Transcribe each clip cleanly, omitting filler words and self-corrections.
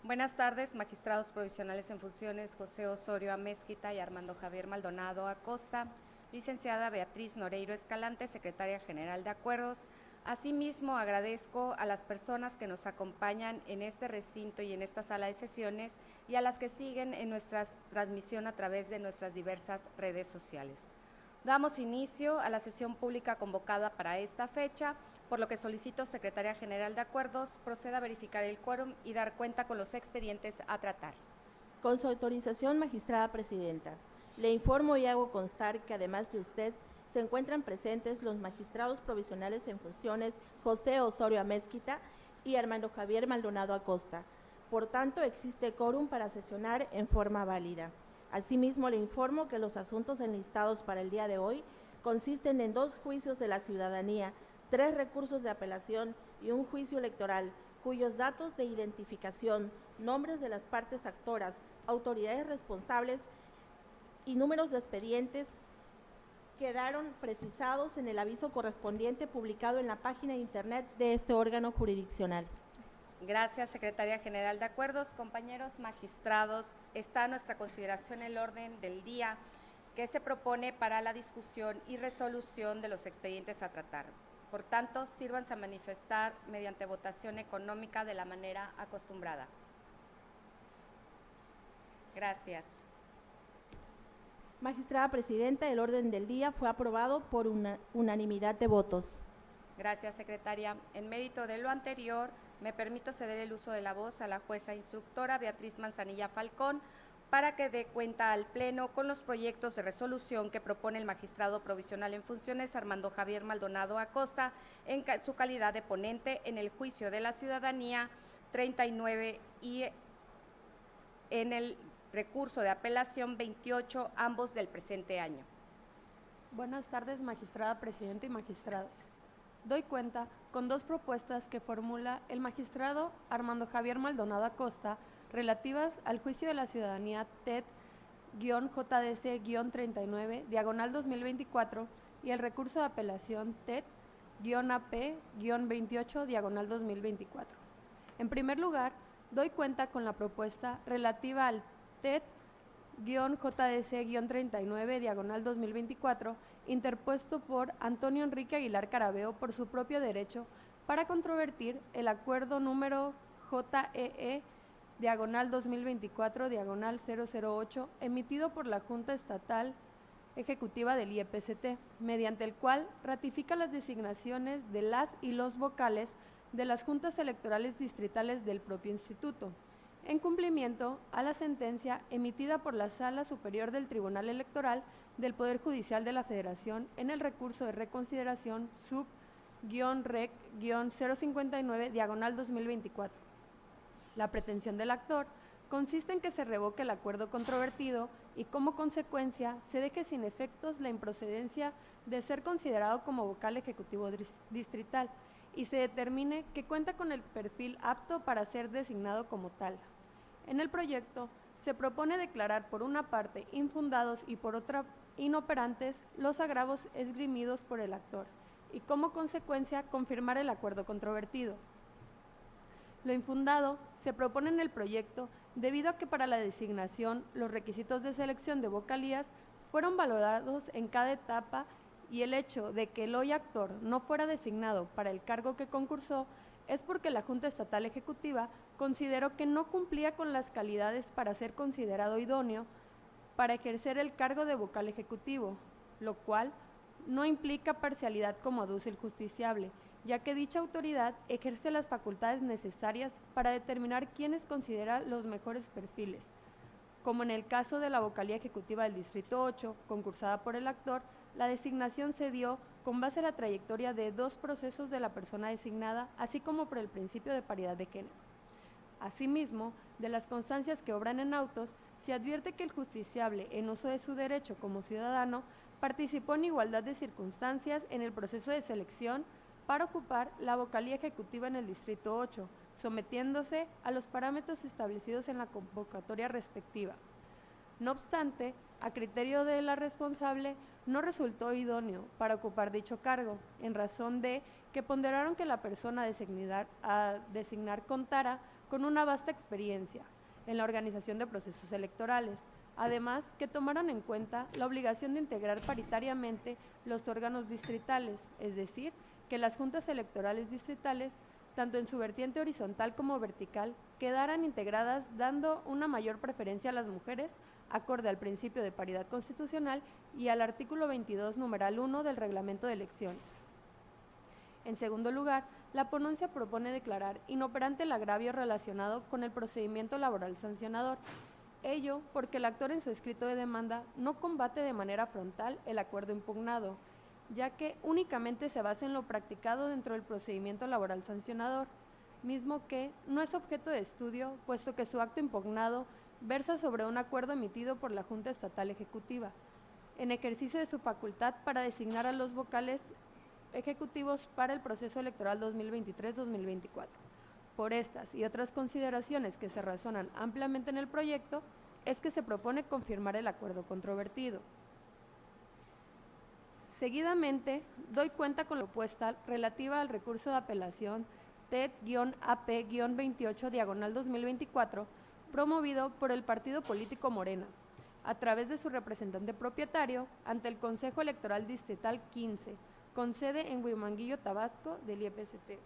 Buenas tardes, magistrados provisionales en funciones José Osorio Amezquita y Armando Javier Maldonado Acosta, licenciada Beatriz Noreiro Escalante, secretaria general de Acuerdos. Asimismo, agradezco a las personas que nos acompañan en este recinto y en esta sala de sesiones y a las que siguen en nuestra transmisión a través de nuestras diversas redes sociales. Damos inicio a la sesión pública convocada para esta fecha, por lo que solicito, Secretaria General de Acuerdos, proceda a verificar el quórum y dar cuenta con los expedientes a tratar. Con su autorización, magistrada presidenta, le informo y hago constar que además de usted, se encuentran presentes los magistrados provisionales en funciones José Osorio Amezquita y Armando Javier Maldonado Acosta. Por tanto, existe quórum para sesionar en forma válida. Asimismo, le informo que los asuntos enlistados para el día de hoy consisten en 2 juicios de la ciudadanía, 3 recursos de apelación y un juicio electoral, cuyos datos de identificación, nombres de las partes actoras, autoridades responsables y números de expedientes quedaron precisados en el aviso correspondiente publicado en la página de internet de este órgano jurisdiccional. Gracias, Secretaria General de Acuerdos. Compañeros magistrados, está a nuestra consideración el orden del día que se propone para la discusión y resolución de los expedientes a tratar. Por tanto, sírvanse a manifestar mediante votación económica de la manera acostumbrada. Gracias. Magistrada presidenta, el orden del día fue aprobado por unanimidad de votos. Gracias, secretaria. En mérito de lo anterior, me permito ceder el uso de la voz a la jueza instructora Beatriz Manzanilla Falcón para que dé cuenta al Pleno con los proyectos de resolución que propone el magistrado provisional en funciones Armando Javier Maldonado Acosta en su calidad de ponente en el juicio de la ciudadanía 39 y en el recurso de apelación 28, ambos del presente año. Buenas tardes, magistrada presidenta y magistrados. Doy cuenta con 2 propuestas que formula el magistrado Armando Javier Maldonado Acosta relativas al juicio de la ciudadanía TET-JDC-39, diagonal 2024, y el recurso de apelación TET-AP-28, diagonal 2024. En primer lugar, doy cuenta con la propuesta relativa al TET-JDC-39, diagonal 2024, interpuesto por Antonio Enrique Aguilar Carabeo por su propio derecho para controvertir el acuerdo número JEE, diagonal 2024, diagonal 008, emitido por la Junta Estatal Ejecutiva del IEPCT, mediante el cual ratifica las designaciones de las y los vocales de las juntas electorales distritales del propio instituto, en cumplimiento a la sentencia emitida por la Sala Superior del Tribunal Electoral del Poder Judicial de la Federación en el recurso de reconsideración sub-rec-059, diagonal 2024. La pretensión del actor consiste en que se revoque el acuerdo controvertido y, como consecuencia, se deje sin efectos la improcedencia de ser considerado como vocal ejecutivo distrital y se determine que cuenta con el perfil apto para ser designado como tal. En el proyecto se propone declarar por una parte infundados y por otra inoperantes los agravos esgrimidos por el actor y, como consecuencia, confirmar el acuerdo controvertido. Lo infundado se propone en el proyecto debido a que para la designación los requisitos de selección de vocalías fueron valorados en cada etapa y el hecho de que el hoy actor no fuera designado para el cargo que concursó es porque la Junta Estatal Ejecutiva consideró que no cumplía con las calidades para ser considerado idóneo para ejercer el cargo de vocal ejecutivo, lo cual no implica parcialidad como aduce el justiciable, ya que dicha autoridad ejerce las facultades necesarias para determinar quiénes considera los mejores perfiles, como en el caso de la vocalía ejecutiva del Distrito 8, concursada por el actor. La designación se dio con base a la trayectoria de 2 procesos de la persona designada, así como por el principio de paridad de género. Asimismo, de las constancias que obran en autos, se advierte que el justiciable, en uso de su derecho como ciudadano, participó en igualdad de circunstancias en el proceso de selección para ocupar la vocalía ejecutiva en el Distrito 8, sometiéndose a los parámetros establecidos en la convocatoria respectiva. No obstante, a criterio de la responsable, no resultó idóneo para ocupar dicho cargo, en razón de que ponderaron que la persona a designar contara con una vasta experiencia en la organización de procesos electorales. Además, que tomaron en cuenta la obligación de integrar paritariamente los órganos distritales, es decir, que las juntas electorales distritales, tanto en su vertiente horizontal como vertical, quedaran integradas dando una mayor preferencia a las mujeres, acorde al principio de paridad constitucional y al artículo 22, numeral 1 del Reglamento de Elecciones. En segundo lugar, la ponencia propone declarar inoperante el agravio relacionado con el procedimiento laboral sancionador. Ello porque el actor en su escrito de demanda no combate de manera frontal el acuerdo impugnado, ya que únicamente se basa en lo practicado dentro del procedimiento laboral sancionador, mismo que no es objeto de estudio, puesto que su acto impugnado versa sobre un acuerdo emitido por la Junta Estatal Ejecutiva, en ejercicio de su facultad para designar a los vocales ejecutivos para el proceso electoral 2023-2024. Por estas y otras consideraciones que se razonan ampliamente en el proyecto, es que se propone confirmar el acuerdo controvertido. Seguidamente, doy cuenta con la propuesta relativa al recurso de apelación TED-AP-28/2024, promovido por el partido político Morena, a través de su representante propietario, ante el Consejo Electoral Distrital 15, con sede en Huimanguillo, Tabasco, del IEPCT.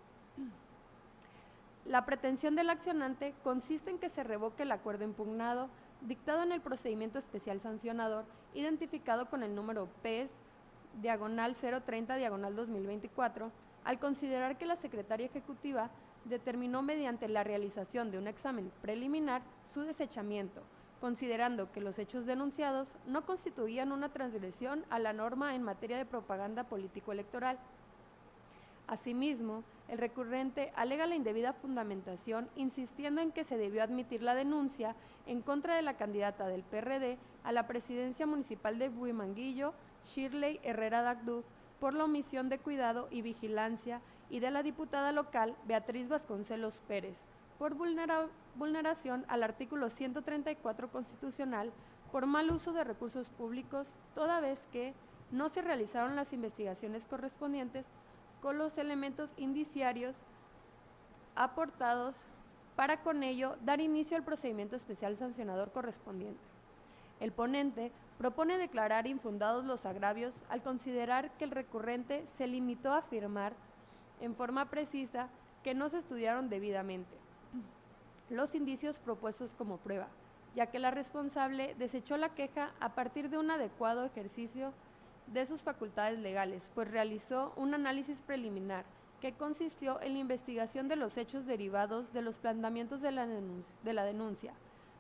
La pretensión del accionante consiste en que se revoque el acuerdo impugnado, dictado en el procedimiento especial sancionador, identificado con el número PES/030/2024, al considerar que la Secretaría Ejecutiva determinó mediante la realización de un examen preliminar su desechamiento, considerando que los hechos denunciados no constituían una transgresión a la norma en materia de propaganda político-electoral. Asimismo, el recurrente alega la indebida fundamentación, insistiendo en que se debió admitir la denuncia en contra de la candidata del PRD a la presidencia municipal de Huimanguillo, Shirley Herrera Dagdú, por la omisión de cuidado y vigilancia, y de la diputada local Beatriz Vasconcelos Pérez, por vulneración al artículo 134 constitucional, por mal uso de recursos públicos, toda vez que no se realizaron las investigaciones correspondientes con los elementos indiciarios aportados para con ello dar inicio al procedimiento especial sancionador correspondiente. El ponente propone declarar infundados los agravios al considerar que el recurrente se limitó a afirmar en forma precisa que no se estudiaron debidamente los indicios propuestos como prueba, ya que la responsable desechó la queja a partir de un adecuado ejercicio de sus facultades legales, pues realizó un análisis preliminar que consistió en la investigación de los hechos derivados de los planteamientos de la denuncia,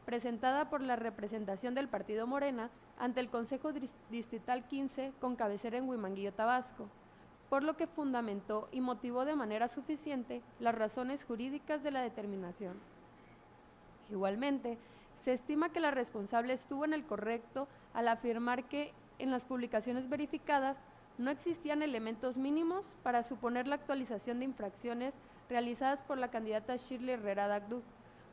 presentada por la representación del partido Morena ante el Consejo Distrital 15 con cabecera en Huimanguillo, Tabasco, por lo que fundamentó y motivó de manera suficiente las razones jurídicas de la determinación. Igualmente, se estima que la responsable estuvo en el correcto al afirmar que en las publicaciones verificadas no existían elementos mínimos para suponer la actualización de infracciones realizadas por la candidata Shirley Herrera Dagdú,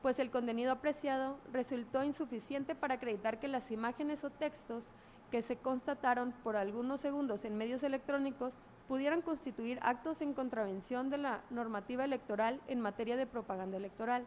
pues el contenido apreciado resultó insuficiente para acreditar que las imágenes o textos que se constataron por algunos segundos en medios electrónicos pudieran constituir actos en contravención de la normativa electoral en materia de propaganda electoral.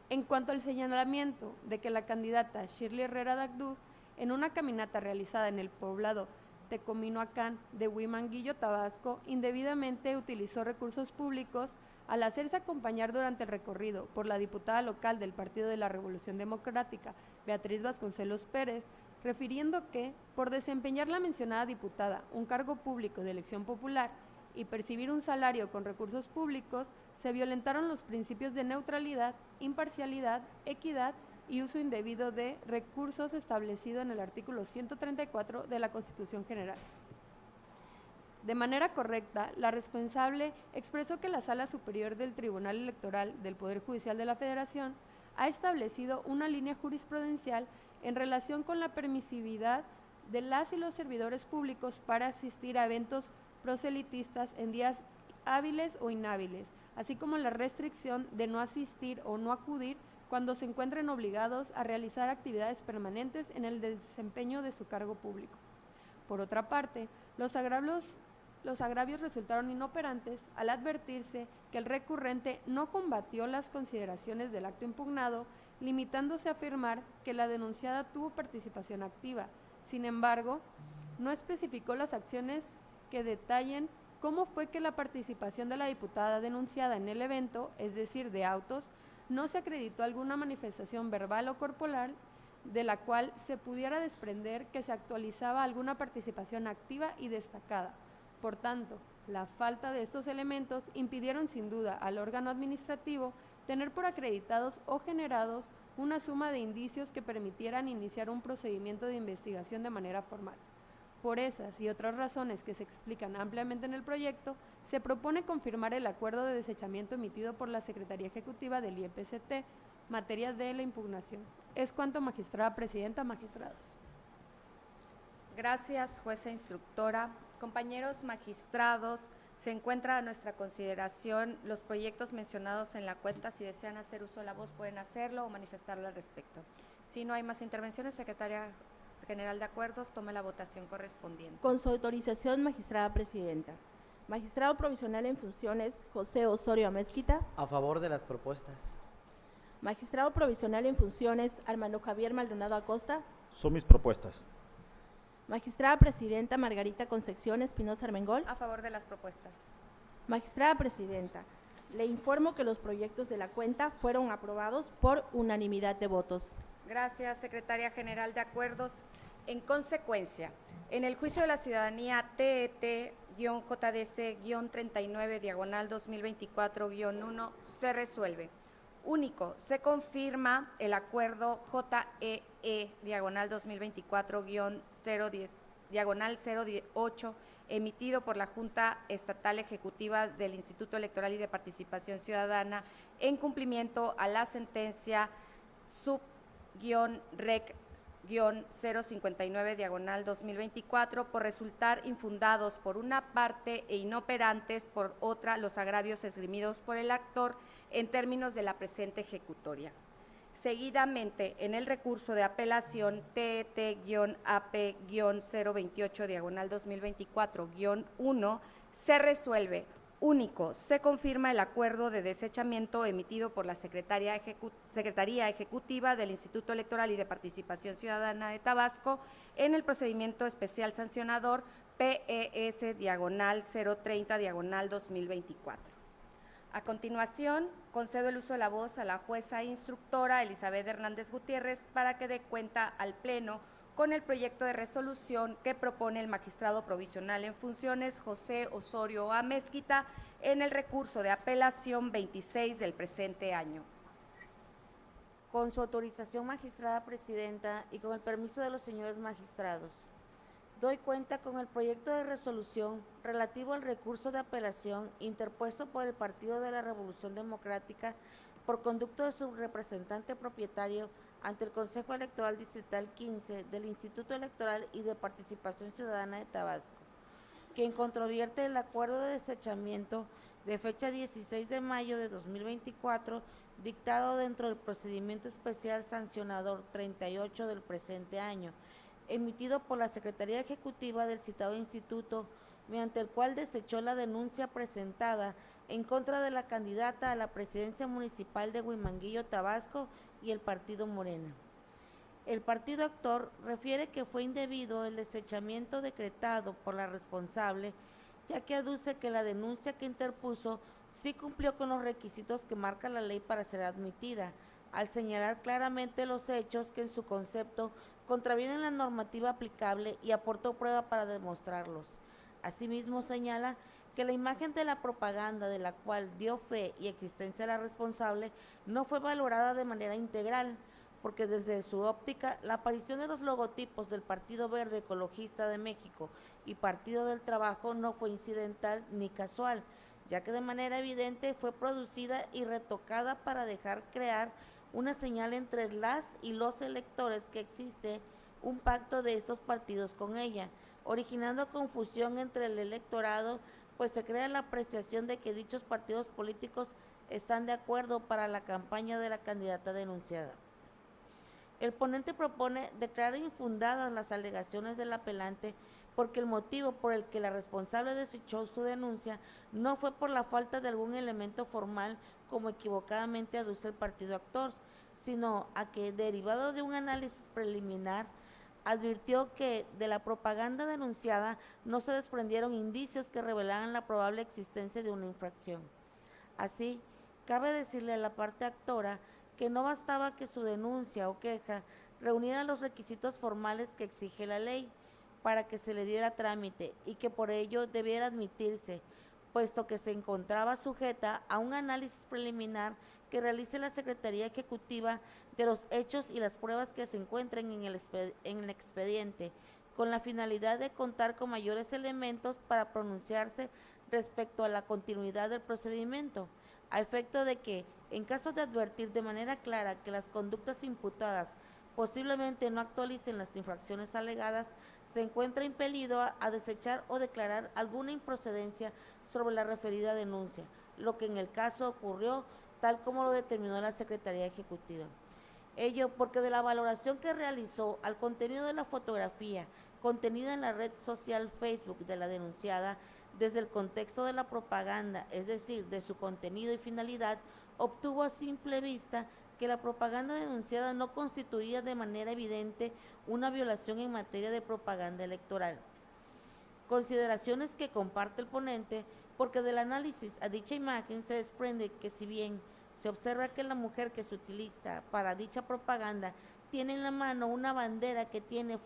En cuanto al señalamiento de que la candidata Shirley Herrera Dagdú, en una caminata realizada en el poblado Tecominoacán de Huimanguillo, Tabasco, indebidamente utilizó recursos públicos al hacerse acompañar durante el recorrido por la diputada local del Partido de la Revolución Democrática, Beatriz Vasconcelos Pérez, refiriendo que, por desempeñar la mencionada diputada un cargo público de elección popular y percibir un salario con recursos públicos, se violentaron los principios de neutralidad, imparcialidad, equidad y uso indebido de recursos establecido en el artículo 134 de la Constitución General. De manera correcta, la responsable expresó que la Sala Superior del Tribunal Electoral del Poder Judicial de la Federación ha establecido una línea jurisprudencial en relación con la permisividad de las y los servidores públicos para asistir a eventos proselitistas en días hábiles o inhábiles, así como la restricción de no asistir o no acudir cuando se encuentren obligados a realizar actividades permanentes en el desempeño de su cargo público. Por otra parte, los agravios los agravios resultaron inoperantes al advertirse que el recurrente no combatió las consideraciones del acto impugnado, limitándose a afirmar que la denunciada tuvo participación activa. Sin embargo, no especificó las acciones que detallen cómo fue que la participación de la diputada denunciada en el evento, es decir, de autos, no se acreditó alguna manifestación verbal o corporal de la cual se pudiera desprender que se actualizaba alguna participación activa y destacada. Por tanto, la falta de estos elementos impidieron sin duda al órgano administrativo tener por acreditados o generados una suma de indicios que permitieran iniciar un procedimiento de investigación de manera formal. Por esas y otras razones que se explican ampliamente en el proyecto, se propone confirmar el acuerdo de desechamiento emitido por la Secretaría Ejecutiva del IEPCT, materia de la impugnación. Es cuanto, magistrada presidenta, magistrados. Gracias, jueza instructora. Compañeros magistrados, se encuentra a nuestra consideración los proyectos mencionados en la cuenta. Si desean hacer uso de la voz, pueden hacerlo o manifestarlo al respecto. Si no hay más intervenciones, Secretaria General de Acuerdos, tome la votación correspondiente. Con su autorización, magistrada presidenta. Magistrado provisional en funciones, José Osorio Amezquita. A favor de las propuestas. Magistrado provisional en funciones, Armando Javier Maldonado Acosta. Son mis propuestas. Magistrada presidenta Margarita Concepción Espinosa Armengol. A favor de las propuestas. Magistrada presidenta, le informo que los proyectos de la cuenta fueron aprobados por unanimidad de votos. Gracias, Secretaria General de Acuerdos. En consecuencia, en el juicio de la ciudadanía TET-JDC-39/2024-1 se resuelve. Único, se confirma el acuerdo JEE-2024-010/018 emitido por la Junta Estatal Ejecutiva del Instituto Electoral y de Participación Ciudadana en cumplimiento a la sentencia sub-rec-059/2024 por resultar infundados por una parte e inoperantes por otra los agravios esgrimidos por el actor en términos de la presente ejecutoria. Seguidamente, en el recurso de apelación TET-AP-028/2024-1 se resuelve. Único, se confirma el acuerdo de desechamiento emitido por la Secretaría Ejecutiva del Instituto Electoral y de Participación Ciudadana de Tabasco en el procedimiento especial sancionador PES-030/2024. A continuación, concedo el uso de la voz a la jueza instructora Elizabeth Hernández Gutiérrez para que dé cuenta al Pleno con el proyecto de resolución que propone el magistrado provisional en funciones José Osorio Amezquita en el recurso de apelación 26 del presente año. Con su autorización, magistrada presidenta, y con el permiso de los señores magistrados, doy cuenta con el proyecto de resolución relativo al recurso de apelación interpuesto por el Partido de la Revolución Democrática por conducto de su representante propietario ante el Consejo Electoral Distrital 15 del Instituto Electoral y de Participación Ciudadana de Tabasco, quien controvierte el acuerdo de desechamiento de fecha 16 de mayo de 2024, dictado dentro del procedimiento especial sancionador 38 del presente año, emitido por la Secretaría Ejecutiva del citado instituto, mediante el cual desechó la denuncia presentada en contra de la candidata a la presidencia municipal de Huimanguillo, Tabasco, y el partido Morena. El partido actor refiere que fue indebido el desechamiento decretado por la responsable, ya que aduce que la denuncia que interpuso sí cumplió con los requisitos que marca la ley para ser admitida, al señalar claramente los hechos que en su concepto contravienen la normativa aplicable y aportó prueba para demostrarlos. Asimismo, señala que la imagen de la propaganda de la cual dio fe y existencia la responsable no fue valorada de manera integral, porque desde su óptica la aparición de los logotipos del Partido Verde Ecologista de México y Partido del Trabajo no fue incidental ni casual, ya que de manera evidente fue producida y retocada para dejar crear una señal entre las y los electores que existe un pacto de estos partidos con ella, originando confusión entre el electorado, pues se crea la apreciación de que dichos partidos políticos están de acuerdo para la campaña de la candidata denunciada. El ponente propone declarar infundadas las alegaciones del apelante porque el motivo por el que la responsable desechó su denuncia no fue por la falta de algún elemento formal como equivocadamente aduce el partido actor, sino a que, derivado de un análisis preliminar, advirtió que de la propaganda denunciada no se desprendieron indicios que revelaran la probable existencia de una infracción. Así, cabe decirle a la parte actora que no bastaba que su denuncia o queja reuniera los requisitos formales que exige la ley para que se le diera trámite y que por ello debiera admitirse, puesto que se encontraba sujeta a un análisis preliminar que realice la Secretaría Ejecutiva de los hechos y las pruebas que se encuentren en el expediente, con la finalidad de contar con mayores elementos para pronunciarse respecto a la continuidad del procedimiento, a efecto de que, en caso de advertir de manera clara que las conductas imputadas posiblemente no actualicen las infracciones alegadas, se encuentra impelido a desechar o declarar alguna improcedencia sobre la referida denuncia, lo que en el caso ocurrió tal como lo determinó la Secretaría Ejecutiva. Ello porque de la valoración que realizó al contenido de la fotografía contenida en la red social Facebook de la denunciada, desde el contexto de la propaganda, es decir, de su contenido y finalidad, obtuvo a simple vista que la propaganda denunciada no constituía de manera evidente una violación en materia de propaganda electoral. Consideraciones que comparte el ponente, porque del análisis a dicha imagen se desprende que si bien se observa que la mujer que se utiliza para dicha propaganda tiene en la mano una bandera que tiene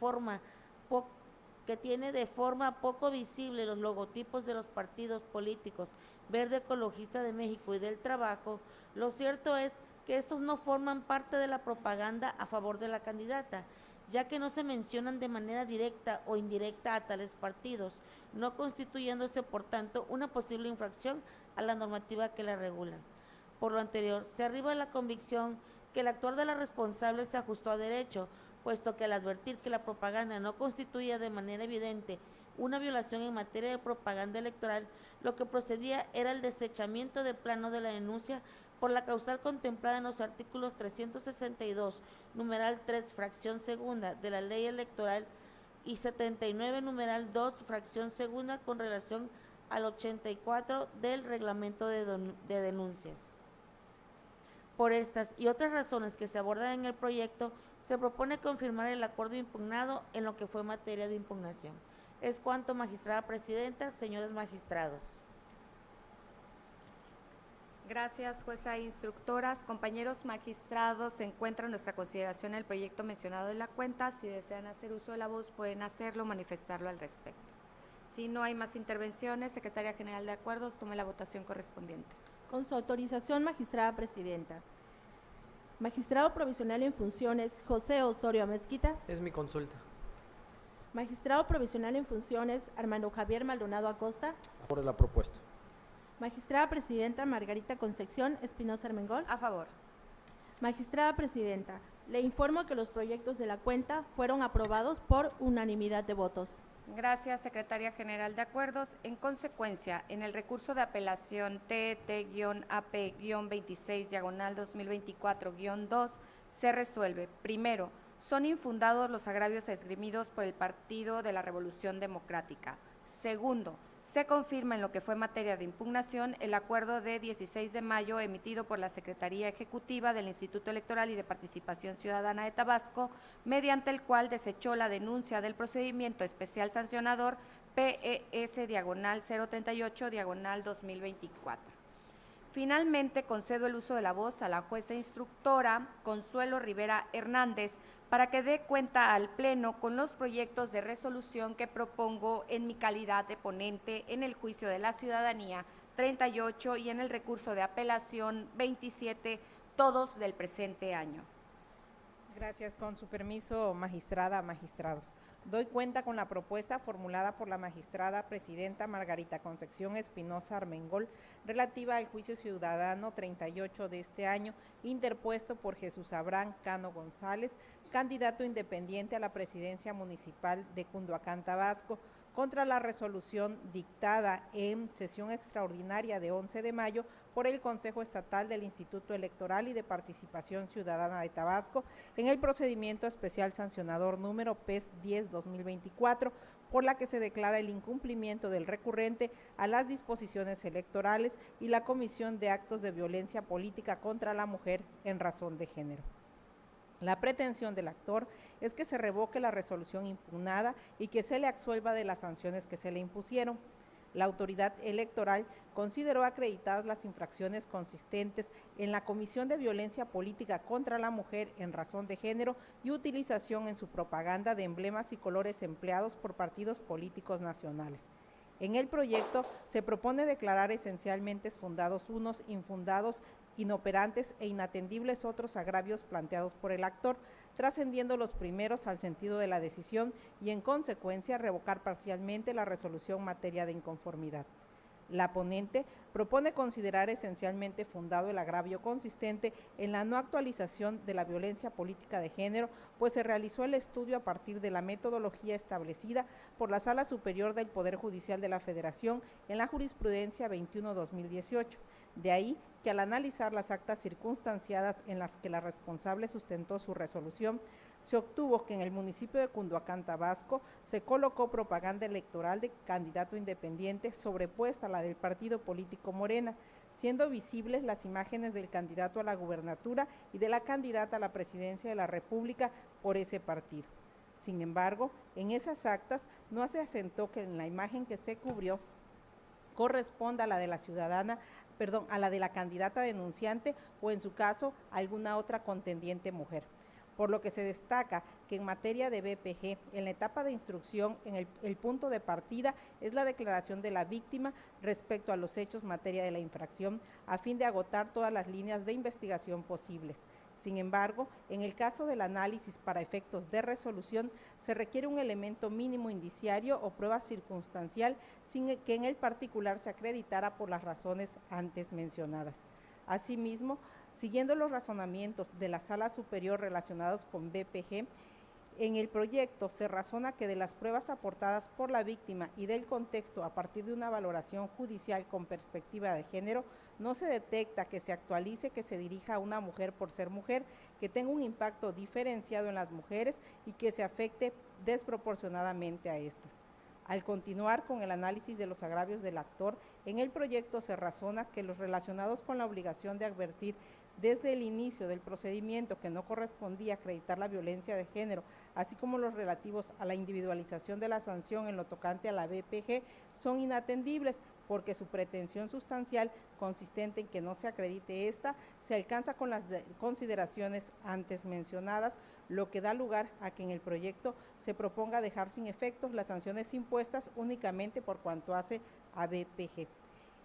de forma poco visible los logotipos de los partidos políticos Verde Ecologista de México y del Trabajo, lo cierto es que estos no forman parte de la propaganda a favor de la candidata, ya que no se mencionan de manera directa o indirecta a tales partidos, no constituyéndose por tanto una posible infracción a la normativa que la regula. Por lo anterior, se arriba a la convicción que el actuar de la responsable se ajustó a derecho, puesto que al advertir que la propaganda no constituía de manera evidente una violación en materia de propaganda electoral, lo que procedía era el desechamiento de plano de la denuncia por la causal contemplada en los artículos 362, numeral 3, fracción segunda de la Ley Electoral y 79, numeral 2, fracción segunda con relación al 84 del Reglamento de Denuncias. Por estas y otras razones que se abordan en el proyecto, se propone confirmar el acuerdo impugnado en lo que fue materia de impugnación. Es cuanto, magistrada presidenta, señores magistrados. Gracias, jueza e instructoras. Compañeros magistrados, se encuentra en nuestra consideración el proyecto mencionado en la cuenta. Si desean hacer uso de la voz, pueden hacerlo, manifestarlo al respecto. Si no hay más intervenciones, Secretaria General de Acuerdos, tome la votación correspondiente. Con su autorización, magistrada presidenta. Magistrado provisional en funciones, José Osorio Amezquita. Es mi consulta. Magistrado provisional en funciones, Armando Javier Maldonado Acosta. A favor de la propuesta. Magistrada presidenta, Margarita Concepción Espinosa Armengol. A favor. Magistrada presidenta, le informo que los proyectos de la cuenta fueron aprobados por unanimidad de votos. Gracias, Secretaria General de Acuerdos. En consecuencia, en el recurso de apelación TET-AP-26/2024-2 se resuelve, primero, son infundados los agravios esgrimidos por el Partido de la Revolución Democrática. Segundo, se confirma en lo que fue materia de impugnación el acuerdo de 16 de mayo emitido por la Secretaría Ejecutiva del Instituto Electoral y de Participación Ciudadana de Tabasco, mediante el cual desechó la denuncia del procedimiento especial sancionador PES-038/2024. Finalmente, concedo el uso de la voz a la jueza instructora Consuelo Rivera Hernández para que dé cuenta al Pleno con los proyectos de resolución que propongo en mi calidad de ponente en el juicio de la ciudadanía 38 y en el recurso de apelación 27, todos del presente año. Gracias. Con su permiso, magistrada, magistrados. Doy cuenta con la propuesta formulada por la magistrada presidenta Margarita Concepción Espinosa Armengol relativa al juicio ciudadano 38 de este año, interpuesto por Jesús Abraham Cano González, candidato independiente a la presidencia municipal de Cunduacán, Tabasco, contra la resolución dictada en sesión extraordinaria de 11 de mayo por el Consejo Estatal del Instituto Electoral y de Participación Ciudadana de Tabasco en el procedimiento especial sancionador número PES 10-2024, por la que se declara el incumplimiento del recurrente a las disposiciones electorales y la comisión de actos de violencia política contra la mujer en razón de género. La pretensión del actor es que se revoque la resolución impugnada y que se le absuelva de las sanciones que se le impusieron. La autoridad electoral consideró acreditadas las infracciones consistentes en la comisión de violencia política contra la mujer en razón de género y utilización en su propaganda de emblemas y colores empleados por partidos políticos nacionales. En el proyecto se propone declarar esencialmente fundados unos, infundados, inoperantes e inatendibles otros agravios planteados por el actor, trascendiendo los primeros al sentido de la decisión y en consecuencia revocar parcialmente la resolución materia de inconformidad. La ponente propone considerar esencialmente fundado el agravio consistente en la no actualización de la violencia política de género, pues se realizó el estudio a partir de la metodología establecida por la Sala Superior del Poder Judicial de la Federación en la jurisprudencia 21-2018. De ahí que al analizar las actas circunstanciadas en las que la responsable sustentó su resolución, se obtuvo que en el municipio de Cunduacán, Tabasco, se colocó propaganda electoral de candidato independiente sobrepuesta a la del partido político Morena, siendo visibles las imágenes del candidato a la gubernatura y de la candidata a la presidencia de la República por ese partido. Sin embargo, en esas actas no se asentó que en la imagen que se cubrió corresponda a la de la a la de la candidata denunciante o en su caso alguna otra contendiente mujer. Por lo que se destaca que en materia de BPG, en la etapa de instrucción, el punto de partida es la declaración de la víctima respecto a los hechos materia de la infracción, a fin de agotar todas las líneas de investigación posibles. Sin embargo, en el caso del análisis para efectos de resolución, se requiere un elemento mínimo indiciario o prueba circunstancial sin que en el particular se acreditara por las razones antes mencionadas. Asimismo, siguiendo los razonamientos de la Sala Superior relacionados con BPG, en el proyecto se razona que de las pruebas aportadas por la víctima y del contexto a partir de una valoración judicial con perspectiva de género, no se detecta que se actualice que se dirija a una mujer por ser mujer, que tenga un impacto diferenciado en las mujeres y que se afecte desproporcionadamente a estas. Al continuar con el análisis de los agravios del actor, en el proyecto se razona que los relacionados con la obligación de advertir desde el inicio del procedimiento que no correspondía acreditar la violencia de género, así como los relativos a la individualización de la sanción en lo tocante a la BPG, son inatendibles porque su pretensión sustancial, consistente en que no se acredite esta, se alcanza con las consideraciones antes mencionadas, lo que da lugar a que en el proyecto se proponga dejar sin efectos las sanciones impuestas únicamente por cuanto hace a BPG.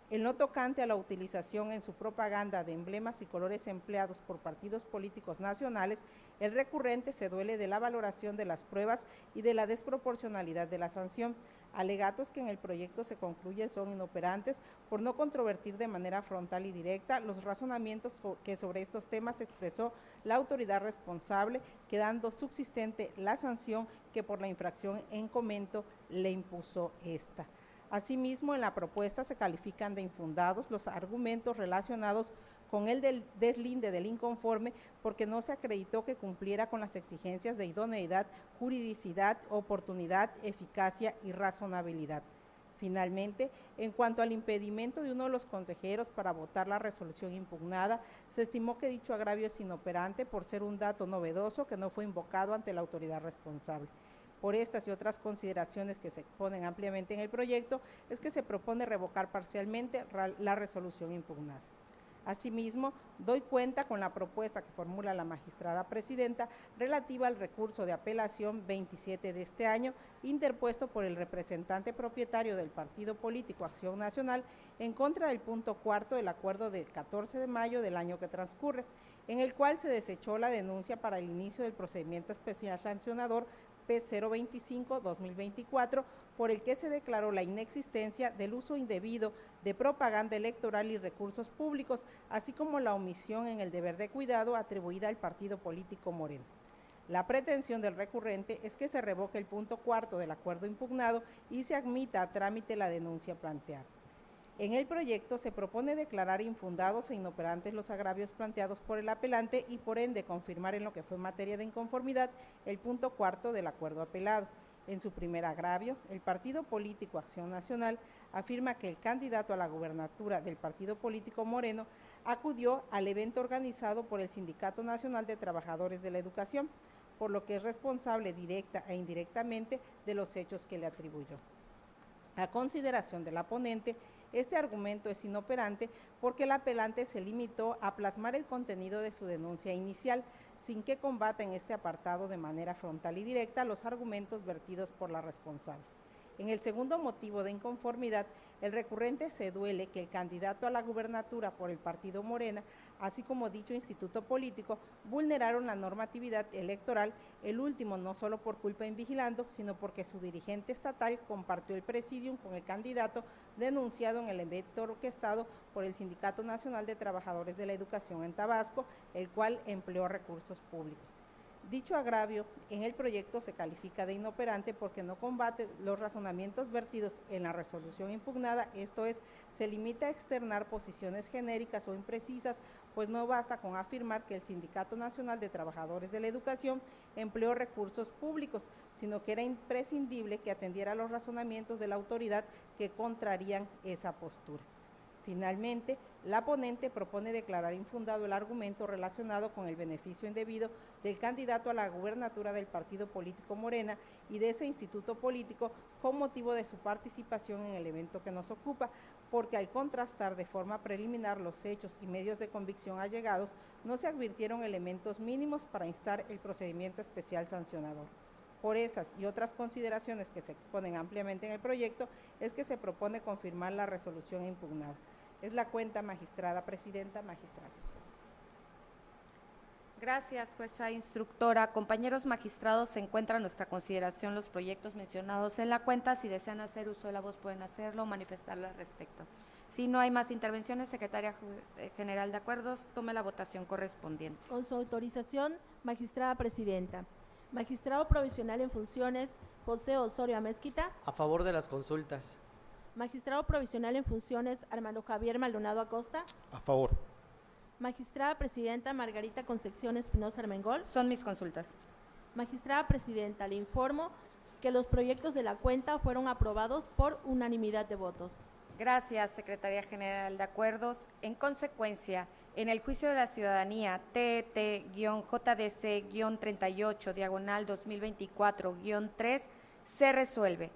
En lo tocante a la utilización en su propaganda de emblemas y colores empleados por partidos políticos nacionales, el recurrente se duele de la valoración de las pruebas y de la desproporcionalidad de la sanción. Alegatos que en el proyecto se concluye son inoperantes por no controvertir de manera frontal y directa los razonamientos que sobre estos temas expresó la autoridad responsable, quedando subsistente la sanción que por la infracción en comento le impuso esta. Asimismo, en la propuesta se califican de infundados los argumentos relacionados con el del deslinde del inconforme porque no se acreditó que cumpliera con las exigencias de idoneidad, juridicidad, oportunidad, eficacia y razonabilidad. Finalmente, en cuanto al impedimento de uno de los consejeros para votar la resolución impugnada, se estimó que dicho agravio es inoperante por ser un dato novedoso que no fue invocado ante la autoridad responsable. Por estas y otras consideraciones que se exponen ampliamente en el proyecto, es que se propone revocar parcialmente la resolución impugnada. Asimismo, doy cuenta con la propuesta que formula la magistrada presidenta relativa al recurso de apelación 27 de este año, interpuesto por el representante propietario del partido político Acción Nacional en contra del punto cuarto del acuerdo del 14 de mayo del año que transcurre, en el cual se desechó la denuncia para el inicio del procedimiento especial sancionador P025-2024, por el que se declaró la inexistencia del uso indebido de propaganda electoral y recursos públicos, así como la omisión en el deber de cuidado atribuida al partido político Morena. La pretensión del recurrente es que se revoque el punto cuarto del acuerdo impugnado y se admita a trámite la denuncia planteada. En el proyecto se propone declarar infundados e inoperantes los agravios planteados por el apelante y por ende confirmar en lo que fue materia de inconformidad el punto cuarto del acuerdo apelado. En su primer agravio, el partido político Acción Nacional afirma que el candidato a la gubernatura del partido político Morena acudió al evento organizado por el Sindicato Nacional de Trabajadores de la Educación, por lo que es responsable directa e indirectamente de los hechos que le atribuyó. A consideración de la ponente, este argumento es inoperante porque el apelante se limitó a plasmar el contenido de su denuncia inicial, sin que combata en este apartado de manera frontal y directa los argumentos vertidos por la responsable. En el segundo motivo de inconformidad, el recurrente se duele que el candidato a la gubernatura por el partido Morena, así como dicho instituto político, vulneraron la normatividad electoral, el último no solo por culpa invigilando, sino porque su dirigente estatal compartió el presidium con el candidato denunciado en el evento orquestado por el Sindicato Nacional de Trabajadores de la Educación en Tabasco, el cual empleó recursos públicos. Dicho agravio en el proyecto se califica de inoperante porque no combate los razonamientos vertidos en la resolución impugnada, esto es, se limita a externar posiciones genéricas o imprecisas, pues no basta con afirmar que el Sindicato Nacional de Trabajadores de la Educación empleó recursos públicos, sino que era imprescindible que atendiera los razonamientos de la autoridad que contrarían esa postura. Finalmente, la ponente propone declarar infundado el argumento relacionado con el beneficio indebido del candidato a la gubernatura del partido político Morena y de ese instituto político con motivo de su participación en el evento que nos ocupa, porque al contrastar de forma preliminar los hechos y medios de convicción allegados, no se advirtieron elementos mínimos para instar el procedimiento especial sancionador. Por esas y otras consideraciones que se exponen ampliamente en el proyecto, es que se propone confirmar la resolución impugnada. Es la cuenta, magistrada presidenta, magistrados. Gracias, jueza instructora. Compañeros magistrados, se encuentran a nuestra consideración los proyectos mencionados en la cuenta. Si desean hacer uso de la voz, pueden hacerlo o manifestarlo al respecto. Si no hay más intervenciones, secretaria general de acuerdos, tome la votación correspondiente. Con su autorización, magistrada presidenta. Magistrado provisional en funciones, José Osorio Amezquita. A favor de las consultas. Magistrado provisional en funciones, Armando Javier Maldonado Acosta. A favor. Magistrada presidenta Margarita Concepción Espinosa Armengol. Son mis consultas. Magistrada presidenta, le informo que los proyectos de la cuenta fueron aprobados por unanimidad de votos. Gracias, secretaria general de acuerdos. En consecuencia, en el juicio de la ciudadanía TET-JDC-38, diagonal 2024-3, se resuelve.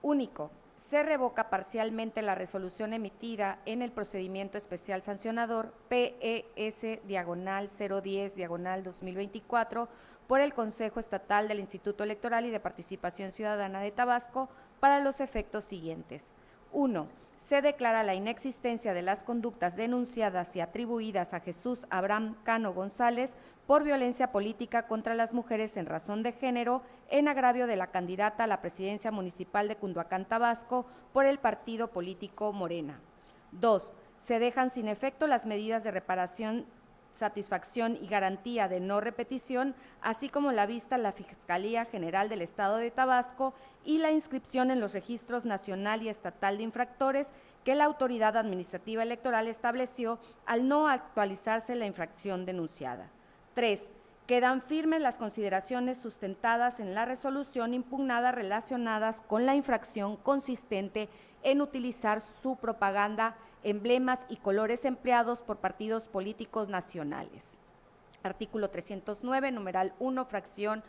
Único. Se revoca parcialmente la resolución emitida en el procedimiento especial sancionador PES-010-2024 por el Consejo Estatal del Instituto Electoral y de Participación Ciudadana de Tabasco para los efectos siguientes. 1. Se declara la inexistencia de las conductas denunciadas y atribuidas a Jesús Abraham Cano González por violencia política contra las mujeres en razón de género en agravio de la candidata a la presidencia municipal de Cunduacán, Tabasco, por el partido político Morena. 2. Se dejan sin efecto las medidas de reparación, satisfacción y garantía de no repetición, así como la vista a la Fiscalía General del Estado de Tabasco y la inscripción en los registros nacional y estatal de infractores que la autoridad administrativa electoral estableció al no actualizarse la infracción denunciada. 3. Quedan firmes las consideraciones sustentadas en la resolución impugnada relacionadas con la infracción consistente en utilizar su propaganda, emblemas y colores empleados por partidos políticos nacionales. Artículo 309, numeral 1, fracción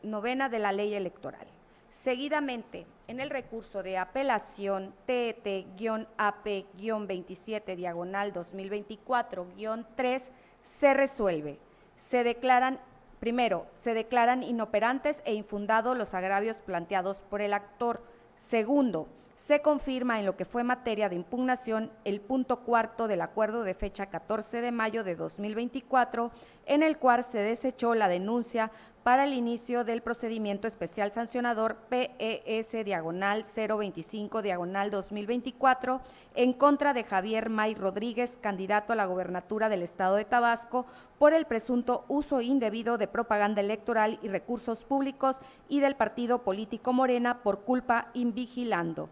novena de la Ley Electoral. Seguidamente, en el recurso de apelación TET-AP-27, diagonal 2024-3, se resuelve. Se declaran inoperantes e infundados los agravios planteados por el actor. Segundo, se confirma en lo que fue materia de impugnación el punto cuarto del acuerdo de fecha 14 de mayo de 2024, en el cual se desechó la denuncia para el inicio del procedimiento especial sancionador PES-025-2024 en contra de Javier May Rodríguez, candidato a la gobernatura del Estado de Tabasco, por el presunto uso indebido de propaganda electoral y recursos públicos y del partido político Morena por culpa invigilando.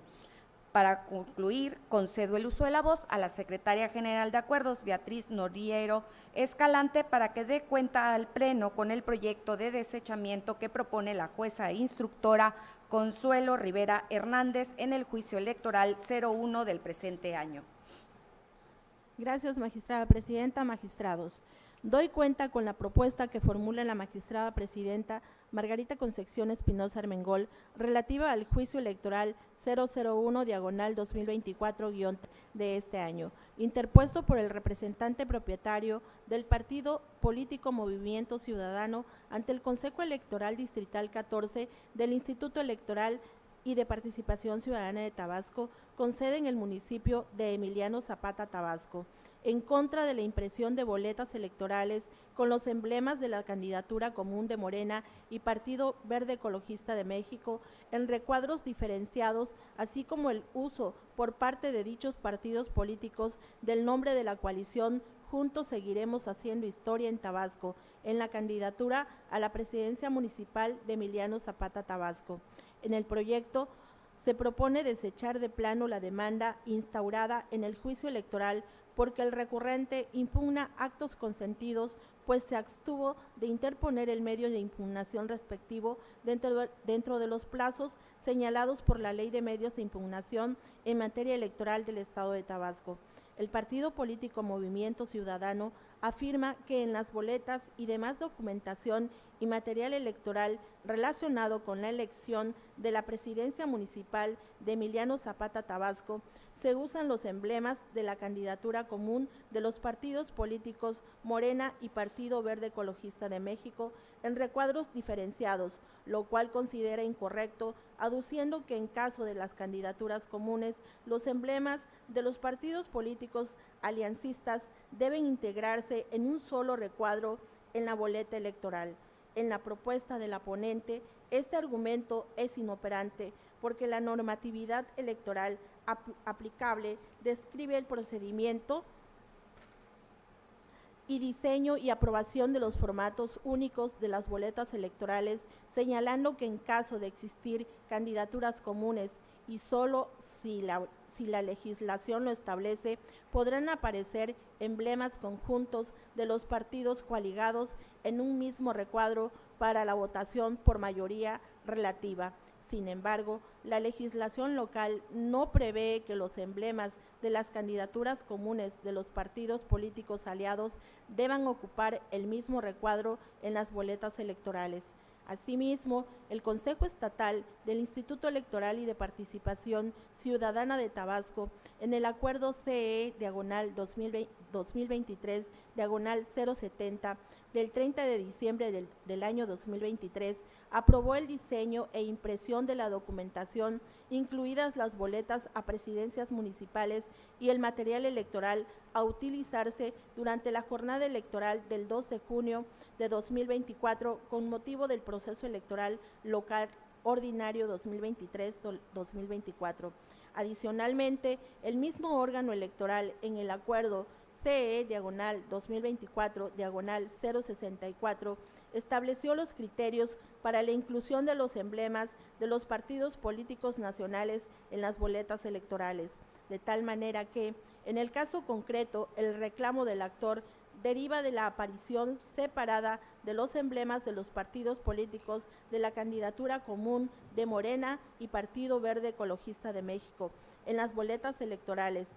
Para concluir, concedo el uso de la voz a la Secretaria General de Acuerdos, Beatriz Noriero Escalante, para que dé cuenta al Pleno con el proyecto de desechamiento que propone la jueza e instructora Consuelo Rivera Hernández en el juicio electoral 01 del presente año. Gracias, magistrada presidenta. Magistrados, doy cuenta con la propuesta que formula la magistrada presidenta Margarita Concepción Espinosa Armengol relativa al juicio electoral 001/2024- de este año, interpuesto por el representante propietario del partido político Movimiento Ciudadano ante el Consejo Electoral Distrital 14 del Instituto Electoral y de Participación Ciudadana de Tabasco, con sede en el municipio de Emiliano Zapata, Tabasco, en contra de la impresión de boletas electorales con los emblemas de la candidatura común de Morena y Partido Verde Ecologista de México en recuadros diferenciados, así como el uso por parte de dichos partidos políticos del nombre de la coalición Juntos Seguiremos Haciendo Historia en Tabasco, en la candidatura a la presidencia municipal de Emiliano Zapata, Tabasco. En el proyecto se propone desechar de plano la demanda instaurada en el juicio electoral porque el recurrente impugna actos consentidos, pues se abstuvo de interponer el medio de impugnación respectivo dentro de los plazos señalados por la Ley de Medios de Impugnación en materia electoral del Estado de Tabasco. El partido político Movimiento Ciudadano afirma que en las boletas y demás documentación y material electoral relacionado con la elección de la presidencia municipal de Emiliano Zapata, Tabasco, se usan los emblemas de la candidatura común de los partidos políticos Morena y Partido Verde Ecologista de México en recuadros diferenciados, lo cual considera incorrecto, aduciendo que en caso de las candidaturas comunes, los emblemas de los partidos políticos aliancistas deben integrarse en un solo recuadro en la boleta electoral. En la propuesta de la ponente, este argumento es inoperante porque la normatividad electoral aplicable describe el procedimiento y diseño y aprobación de los formatos únicos de las boletas electorales, señalando que en caso de existir candidaturas comunes y solo si la legislación lo establece, podrán aparecer emblemas conjuntos de los partidos coaligados en un mismo recuadro para la votación por mayoría relativa. Sin embargo, la legislación local no prevé que los emblemas de las candidaturas comunes de los partidos políticos aliados deban ocupar el mismo recuadro en las boletas electorales. Asimismo, el Consejo Estatal del Instituto Electoral y de Participación Ciudadana de Tabasco, en el Acuerdo CE/2023/070 del 30 de diciembre del año 2023, aprobó el diseño e impresión de la documentación, incluidas las boletas a presidencias municipales y el material electoral a utilizarse durante la jornada electoral del 2 de junio de 2024 con motivo del proceso electoral local ordinario 2023-2024. Adicionalmente, el mismo órgano electoral en el acuerdo CE/2024/064 estableció los criterios para la inclusión de los emblemas de los partidos políticos nacionales en las boletas electorales, de tal manera que, en el caso concreto, el reclamo del actor deriva de la aparición separada de los emblemas de los partidos políticos de la candidatura común de Morena y Partido Verde Ecologista de México en las boletas electorales,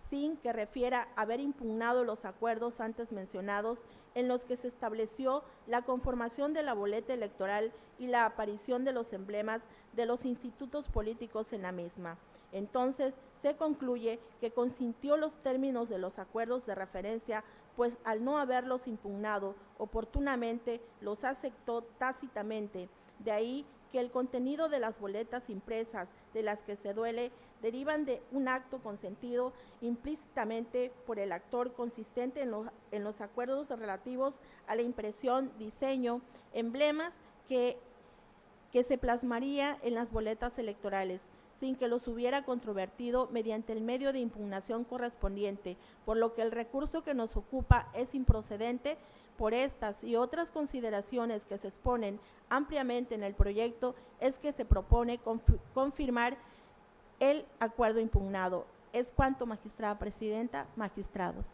sin que refiera haber impugnado los acuerdos antes mencionados en los que se estableció la conformación de la boleta electoral y la aparición de los emblemas de los institutos políticos en la misma. Entonces, se concluye que consintió los términos de los acuerdos de referencia, pues al no haberlos impugnado oportunamente, los aceptó tácitamente. De ahí que el contenido de las boletas impresas de las que se duele derivan de un acto consentido implícitamente por el actor, consistente en los acuerdos relativos a la impresión, diseño, emblemas que se plasmaría en las boletas electorales, sin que los hubiera controvertido mediante el medio de impugnación correspondiente, por lo que el recurso que nos ocupa es improcedente. Por estas y otras consideraciones que se exponen ampliamente en el proyecto, es que se propone confirmar el acuerdo impugnado. Es cuanto, magistrada presidenta, magistrados.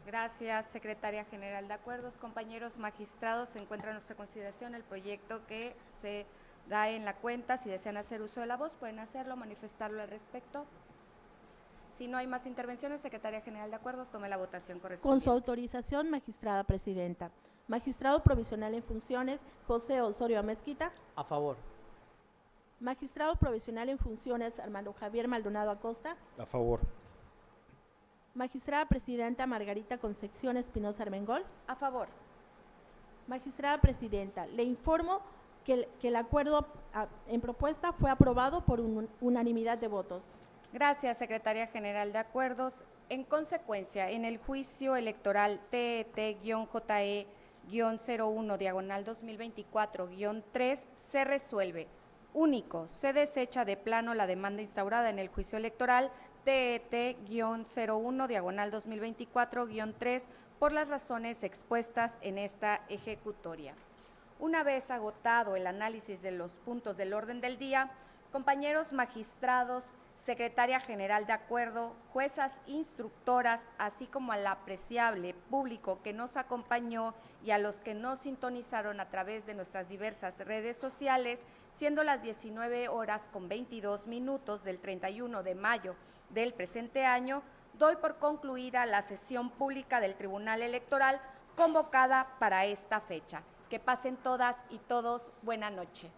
Gracias, secretaria general de acuerdos. Compañeros magistrados, se encuentra a nuestra consideración el proyecto que se da en la cuenta. Si desean hacer uso de la voz, pueden hacerlo, manifestarlo al respecto. Si no hay más intervenciones, secretaria general de acuerdos, tome la votación Con correspondiente. su autorización, magistrada presidenta. Magistrado provisional en funciones, José Osorio Amezquita. A favor. Magistrado provisional en funciones, Armando Javier Maldonado Acosta. A favor. Magistrada presidenta Margarita Concepción Espinosa Armengol. A favor. Magistrada presidenta, le informo que el acuerdo en propuesta fue aprobado por unanimidad de votos. Gracias, secretaria general de acuerdos. En consecuencia, en el juicio electoral TET-JE-01/2024-3 se resuelve. Único, se desecha de plano la demanda instaurada en el juicio electoral TET-01/2024-3 por las razones expuestas en esta ejecutoria. Una vez agotado el análisis de los puntos del orden del día, compañeros magistrados, secretaria general de acuerdo, juezas instructoras, así como al apreciable público que nos acompañó y a los que nos sintonizaron a través de nuestras diversas redes sociales, siendo las 19:22 del 31 de mayo del presente año, doy por concluida la sesión pública del Tribunal Electoral convocada para esta fecha. Que pasen todas y todos buena noche.